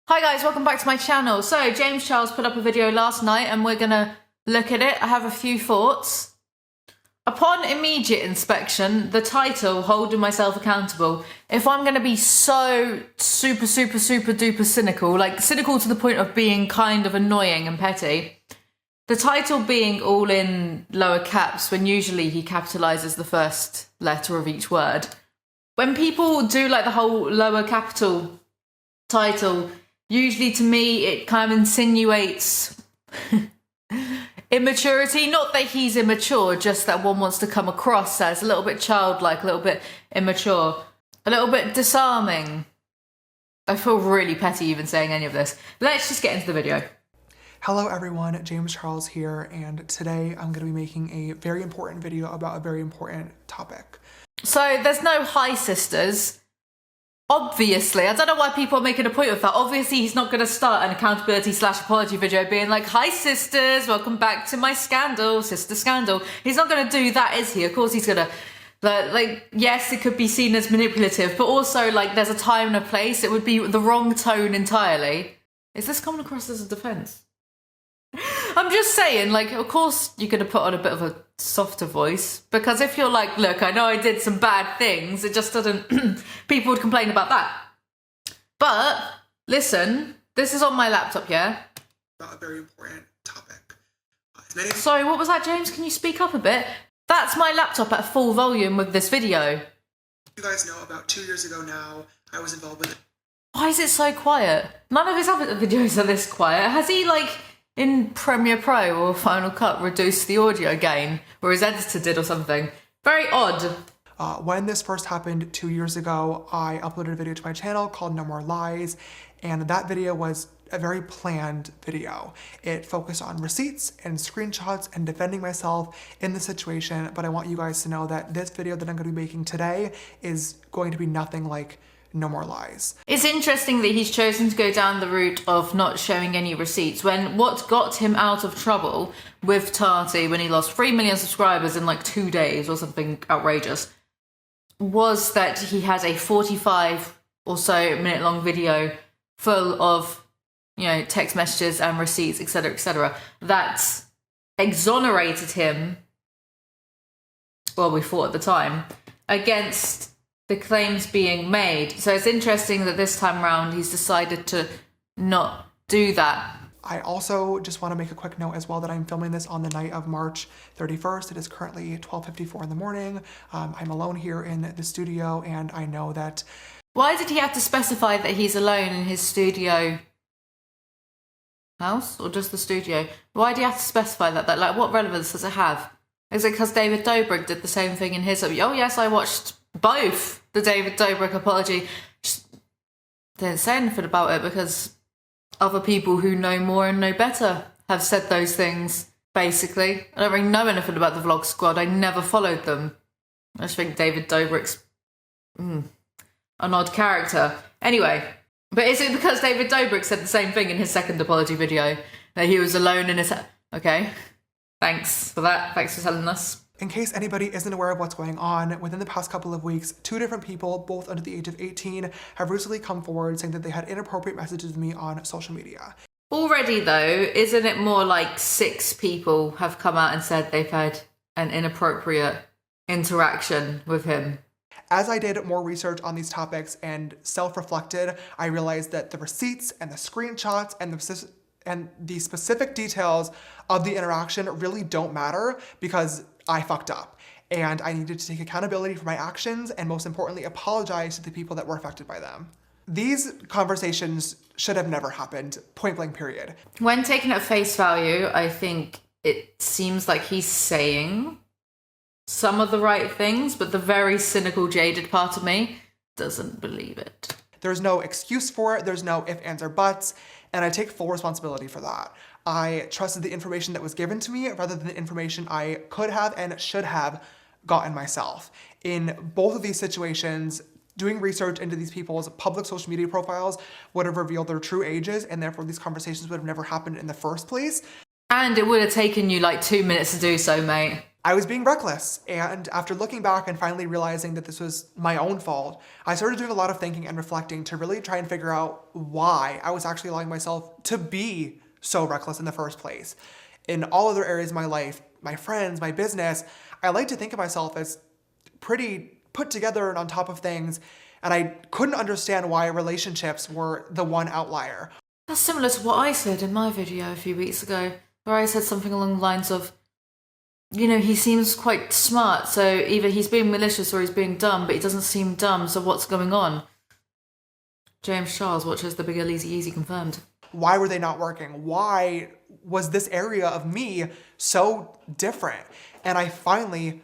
Hi guys, welcome back to my channel. So James Charles put up a video last night and we're gonna look at it. I have a few thoughts. Upon immediate inspection, the title, Holding Myself Accountable, if I'm gonna be so super duper cynical, like cynical to the point of being kind of annoying and petty, the title being all in lower caps when usually he capitalizes the first letter of each word. When people do like the whole lower capital title, usually to me it kind of insinuates immaturity. Not that he's immature, just that one wants to come across as a little bit childlike, a little bit immature, a little bit disarming. I feel really petty even saying any of this. Let's just get into the video. Hello everyone, James Charles here, and today I'm going to be making a very important video about a very important topic. So there's no hi sisters. Obviously, I don't know why people are making a point of that. Obviously, he's not going to start an accountability/apology video being like, hi sisters, welcome back to my scandal, sister scandal. He's not going to do that, is he? Of course he's going to, like, yes, it could be seen as manipulative, but also, like, there's a time and a place. It would be the wrong tone entirely. Is this coming across as a defense? I'm just saying, like, of course you're going to put on a bit of a softer voice, because if you're like, look, I know I did some bad things, it just doesn't, people would complain about that. But listen, this is on my laptop, yeah? About a very important topic. Sorry, what was that, James? Can you speak up a bit? That's my laptop at full volume with this video. You guys know about 2 years ago now, I was involved with it. Why is it so quiet? None of his other videos are this quiet. Has he, like, in Premiere Pro or Final Cut reduced the audio gain, or his editor did or something? Very odd. When this first happened 2 years ago, I uploaded a video to my channel called No More Lies, and that video was a very planned video. It focused on receipts and screenshots and defending myself in the situation, but I want you guys to know that this video that I'm going to be making today is going to be nothing like No More Lies. It's interesting that he's chosen to go down the route of not showing any receipts when what got him out of trouble with Tarty when he lost 3 million subscribers in like 2 days or something outrageous was that he had a 45 or so minute long video full of, you know, text messages and receipts, etc., that exonerated him, well, we thought at the time, against the claims being made. So it's interesting that this time around he's decided to not do that. I also just want to make a quick note as well that I'm filming this on the night of March 31st. It is currently 12:54 in the morning. I'm alone here in the studio, and I know that... Why did he have to specify that he's alone in his studio house, or just the studio? Why do you have to specify that? Like, what relevance does it have? Is it because David Dobrik did the same thing in his... Oh yes, I watched both the David Dobrik apology. Just didn't say anything about it because other people who know more and know better have said those things, basically. I don't really know anything about the Vlog Squad. I never followed them. I just think David Dobrik's an odd character. Anyway, but is it because David Dobrik said the same thing in his second apology video, that he was alone in his... Okay, thanks for that. Thanks for telling us. In case anybody isn't aware of what's going on, within the past couple of weeks, 2 different people, both under the age of 18, have recently come forward saying that they had inappropriate messages with me on social media. Already though, isn't it more like 6 people have come out and said they've had an inappropriate interaction with him? As I did more research on these topics and self-reflected, I realized that the receipts and the screenshots and the specific details of the interaction really don't matter because I fucked up and I needed to take accountability for my actions and, most importantly, apologize to the people that were affected by them. These conversations should have never happened, point blank period. When taken at face value, I think it seems like he's saying some of the right things, but the very cynical, jaded part of me doesn't believe it. There's no excuse for it, there's no ifs, ands, or buts, and I take full responsibility for that. I trusted the information that was given to me rather than the information I could have and should have gotten myself. In both of these situations, doing research into these people's public social media profiles would have revealed their true ages, and therefore these conversations would have never happened in the first place. And it would have taken you like 2 minutes to do so, mate. I was being reckless, and after looking back and finally realizing that this was my own fault, I started doing a lot of thinking and reflecting to really try and figure out why I was actually allowing myself to be so reckless in the first place. In all other areas of my life, my friends, my business, I like to think of myself as pretty put together and on top of things, and I couldn't understand why relationships were the one outlier. That's similar to what I said in my video a few weeks ago, where I said something along the lines of, you know, he seems quite smart, so either he's being malicious or he's being dumb, but he doesn't seem dumb, so what's going on? James Charles watches the big Alizee confirmed. Why were they not working? Why was this area of me so different? And I finally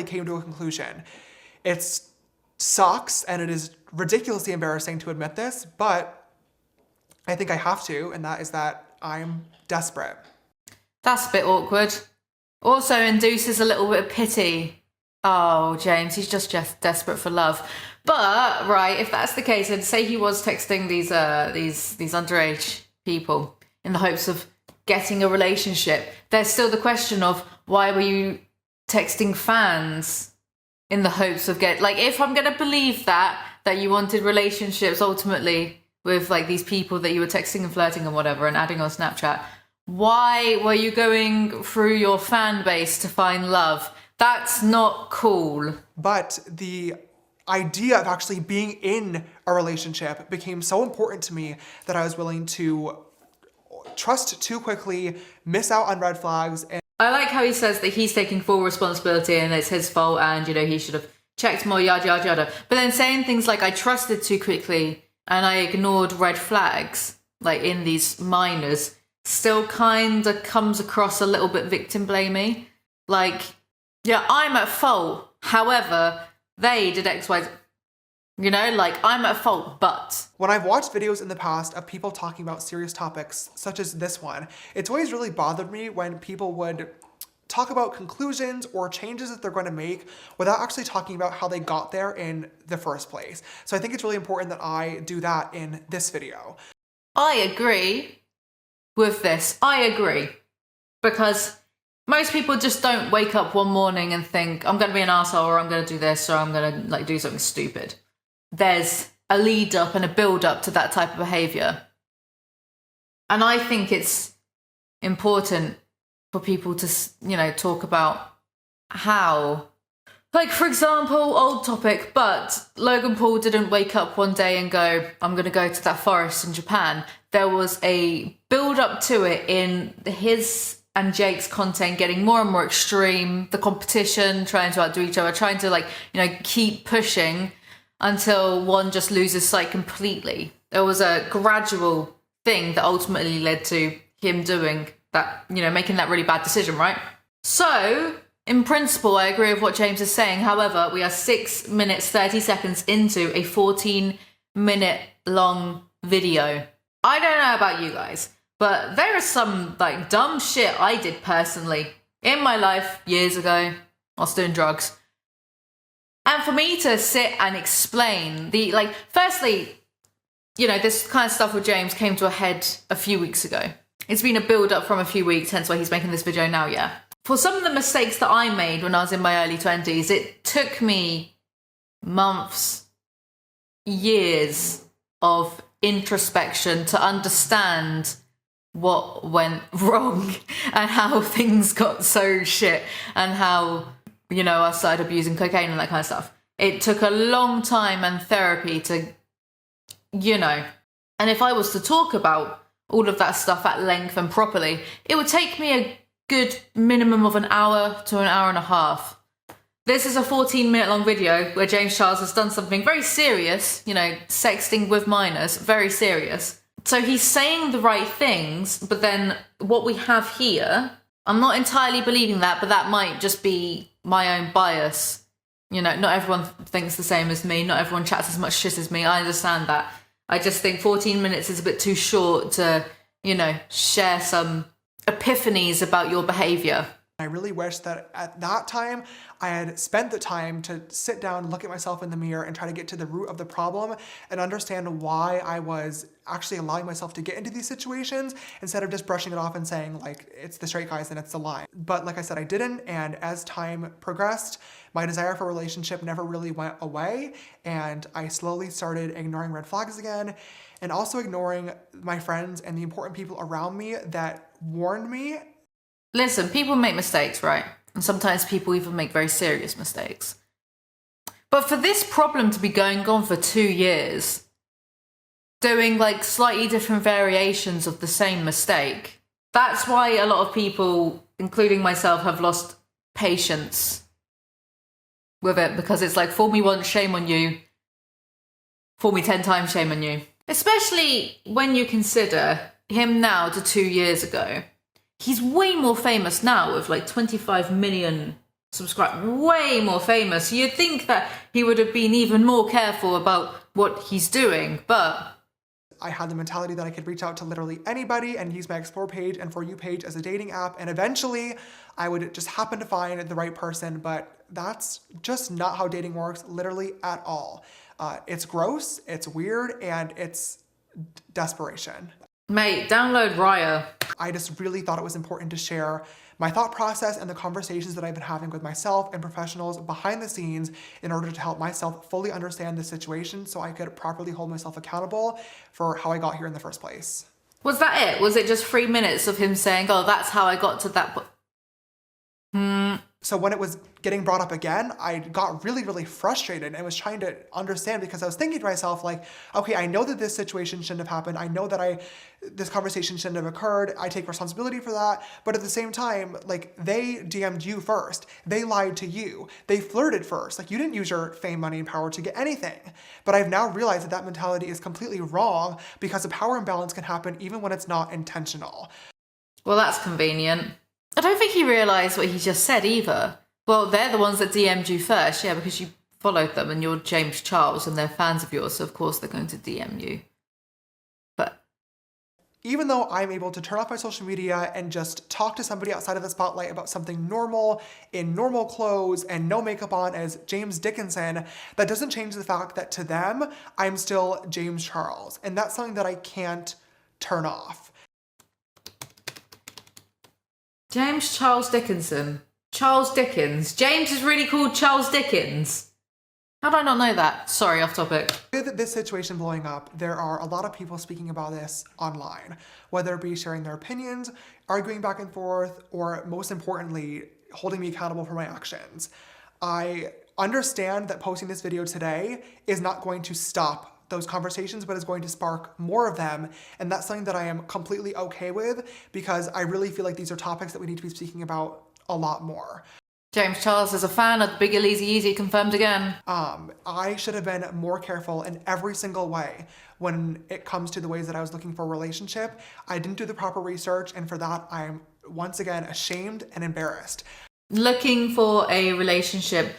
came to a conclusion. It sucks and it is ridiculously embarrassing to admit this, but I think I have to, and that is that I'm desperate. That's a bit awkward. Also induces a little bit of pity. Oh, James, he's just desperate for love. But, right, if that's the case, and say he was texting these underage people in the hopes of getting a relationship, there's still the question of why were you texting fans in the hopes of if I'm going to believe that you wanted relationships ultimately with like these people that you were texting and flirting and whatever and adding on Snapchat, why were you going through your fan base to find love? That's not cool. But the idea of actually being in a relationship became so important to me that I was willing to trust too quickly, miss out on red flags. And I like how he says that he's taking full responsibility and it's his fault and, you know, he should have checked more, yada, yada, yada. But then saying things like, I trusted too quickly and I ignored red flags, like in these minors, still kind of comes across a little bit victim blamey. Like, yeah, I'm at fault. However, they did X, Y, Z. You know, like, I'm at fault, but. When I've watched videos in the past of people talking about serious topics, such as this one, it's always really bothered me when people would talk about conclusions or changes that they're going to make without actually talking about how they got there in the first place. So I think it's really important that I do that in this video. I agree with this. I agree. Because most people just don't wake up one morning and think, I'm going to be an arsehole, or I'm going to do this, or I'm going to do something stupid. There's a lead up and a build up to that type of behavior. And I think it's important for people to, talk about how, like, for example, old topic, but Logan Paul didn't wake up one day and go, I'm going to go to that forest in Japan. There was a build up to it in his and Jake's content getting more and more extreme, the competition, trying to outdo each other, trying to keep pushing until one just loses sight completely. There was a gradual thing that ultimately led to him doing that, making that really bad decision, right? So, in principle, I agree with what James is saying. However, we are 6 minutes, 30 seconds into a 14-minute long video. I don't know about you guys, but there is some dumb shit I did personally in my life years ago whilst doing drugs. And for me to sit and explain firstly, this kind of stuff with James came to a head a few weeks ago. It's been a build up from a few weeks, hence why he's making this video now, yeah. For some of the mistakes that I made when I was in my early 20s, it took me months, years of introspection to understand what went wrong and how things got so shit and how, I started abusing cocaine and that kind of stuff. It took a long time and therapy to, and if I was to talk about all of that stuff at length and properly, it would take me a good minimum of an hour to an hour and a half. This is a 14-minute long video where James Charles has done something very serious, sexting with minors, very serious. So he's saying the right things, but then what we have here, I'm not entirely believing that, but that might just be my own bias. Not everyone thinks the same as me. Not everyone chats as much shit as me. I understand that. I just think 14 minutes is a bit too short to, share some epiphanies about your behaviour. I really wish that at that time I had spent the time to sit down, look at myself in the mirror, and try to get to the root of the problem and understand why I was actually allowing myself to get into these situations instead of just brushing it off and saying like it's the straight guys and it's the lie. But like I said, I didn't, and as time progressed, my desire for a relationship never really went away, and I slowly started ignoring red flags again, and also ignoring my friends and the important people around me that warned me. Listen, people make mistakes, right? And sometimes people even make very serious mistakes. But for this problem to be going on for 2 years, doing like slightly different variations of the same mistake, that's why a lot of people, including myself, have lost patience with it, because it's like, fool me once, shame on you. Fool me 10 times, shame on you. Especially when you consider him now to 2 years ago. He's way more famous now with like 25 million subscribers, way more famous. You'd think that he would have been even more careful about what he's doing, but I had the mentality that I could reach out to literally anybody and use my Explore page and For You page as a dating app, and eventually I would just happen to find the right person, but that's just not how dating works, literally at all. It's gross, it's weird, and it's desperation. mate, download Raya. I just really thought it was important to share my thought process and the conversations that I've been having with myself and professionals behind the scenes in order to help myself fully understand the situation so I could properly hold myself accountable for how I got here in the first place. Was that it? Was it just 3 minutes of him saying, oh, that's how I got to that point? So when it was getting brought up again, I got really, really frustrated and was trying to understand, because I was thinking to myself like, okay, I know that this situation shouldn't have happened. I know that this conversation shouldn't have occurred. I take responsibility for that. But at the same time, like, they DM'd you first. They lied to you. They flirted first. Like, you didn't use your fame, money, and power to get anything. But I've now realized that that mentality is completely wrong, because a power imbalance can happen even when it's not intentional. Well, that's convenient. I don't think he realised what he just said either. Well, they're the ones that DM'd you first, yeah, because you followed them and you're James Charles and they're fans of yours, so of course they're going to DM you. But even though I'm able to turn off my social media and just talk to somebody outside of the spotlight about something normal, in normal clothes and no makeup on as James Dickinson, that doesn't change the fact that to them, I'm still James Charles. And that's something that I can't turn off. James Charles Dickinson. Charles Dickens. James is really called Charles Dickens. How did I not know that? Sorry, off topic. With this situation blowing up, there are a lot of people speaking about this online, whether it be sharing their opinions, arguing back and forth, or most importantly, holding me accountable for my actions. I understand that posting this video today is not going to stop those conversations, but is going to spark more of them. And that's something that I am completely okay with, because I really feel like these are topics that we need to be speaking about a lot more. James Charles is a fan of the big Alizee, confirmed again. I should have been more careful in every single way when it comes to the ways that I was looking for a relationship. I didn't do the proper research, and for that, I'm once again ashamed and embarrassed. Looking for a relationship.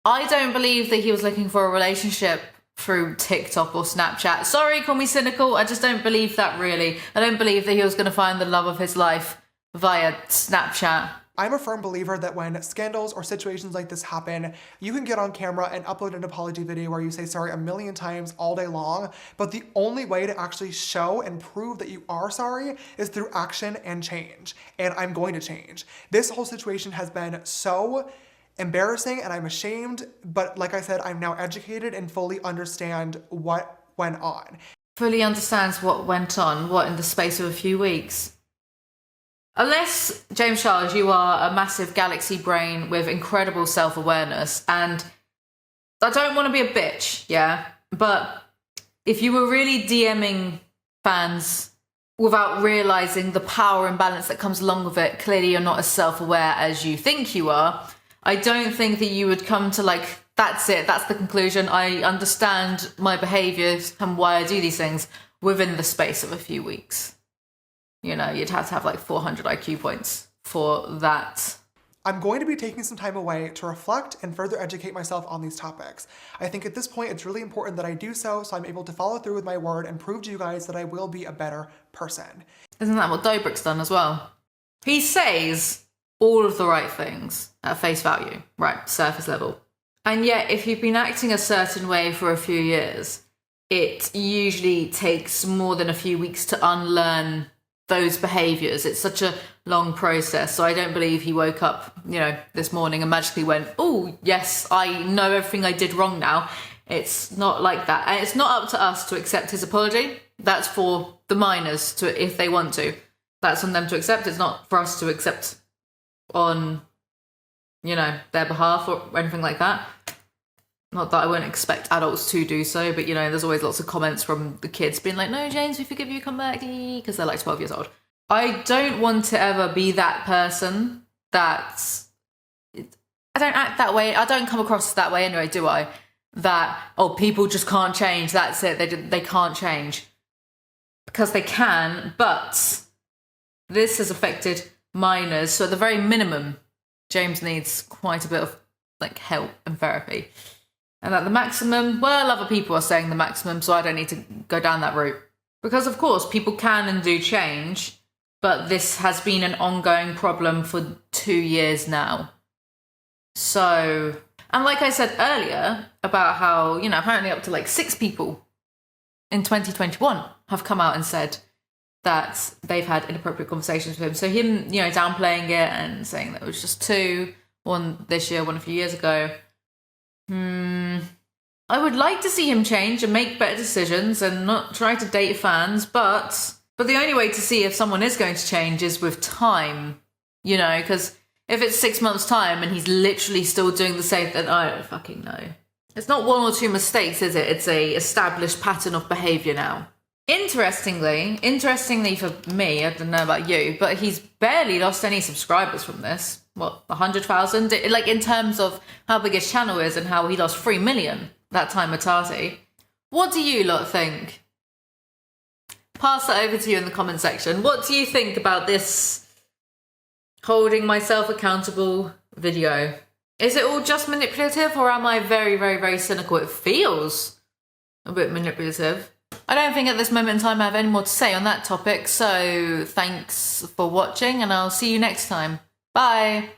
I don't believe that he was looking for a relationship through TikTok or Snapchat. Sorry, call me cynical. I just don't believe that, really. I don't believe that he was going to find the love of his life via Snapchat. I'm a firm believer that when scandals or situations like this happen, you can get on camera and upload an apology video where you say sorry 1,000,000 times all day long, but the only way to actually show and prove that you are sorry is through action and change. And I'm going to change. This whole situation has been so embarrassing and I'm ashamed, but like I said, I'm now educated and fully understand what went on. Fully understands what went on, what, in the space of a few weeks? Unless, James Charles, you are a massive galaxy brain with incredible self-awareness, and I don't want to be a bitch, yeah, but if you were really DMing fans without realising the power imbalance that comes along with it, clearly you're not as self-aware as you think you are. I don't think that you would come to like, that's it, that's the conclusion, I understand my behaviours and why I do these things within the space of a few weeks. You know, you'd have to have like 400 IQ points for that. I'm going to be taking some time away to reflect and further educate myself on these topics. I think at this point it's really important that I do so I'm able to follow through with my word and prove to you guys that I will be a better person. Isn't that what Dobrik's done as well? He says all of the right things at face value, right, surface level. And yet, if you've been acting a certain way for a few years, it usually takes more than a few weeks to unlearn those behaviours. It's such a long process. So I don't believe he woke up, this morning and magically went, oh, yes, I know everything I did wrong now. It's not like that. And it's not up to us to accept his apology. That's for the minors to, if they want to. That's on them to accept. It's not for us to accept on, their behalf or anything like that. Not that I wouldn't expect adults to do so, but, there's always lots of comments from the kids being like, no, James, we forgive you, come back, because they're like 12 years old. I don't want to ever be that person I don't act that way. I don't come across that way anyway, do I? That, people just can't change. That's it. They can't change. Because they can, but this has affected minors. So at the very minimum, James needs quite a bit of help and therapy. And at the maximum, well, other people are saying the maximum, so I don't need to go down that route. Because, of course, people can and do change, but this has been an ongoing problem for 2 years now. So, and like I said earlier about how, apparently up to 6 people in 2021 have come out and said that they've had inappropriate conversations with him. So him, downplaying it and saying that it was just 2, one this year, one a few years ago. I would like to see him change and make better decisions and not try to date fans, but the only way to see if someone is going to change is with time, because if it's 6 months' time and he's literally still doing the same, then I don't fucking know. It's not 1 or 2 mistakes, is it? It's a established pattern of behaviour now. Interestingly for me, I don't know about you, but he's barely lost any subscribers from this. 100,000? In terms of how big his channel is and how he lost 3 million that time at Tati. What do you lot think? Pass that over to you in the comment section. What do you think about this holding myself accountable video? Is it all just manipulative, or am I very, very, very cynical? It feels a bit manipulative. I don't think at this moment in time I have any more to say on that topic, so thanks for watching and I'll see you next time. Bye!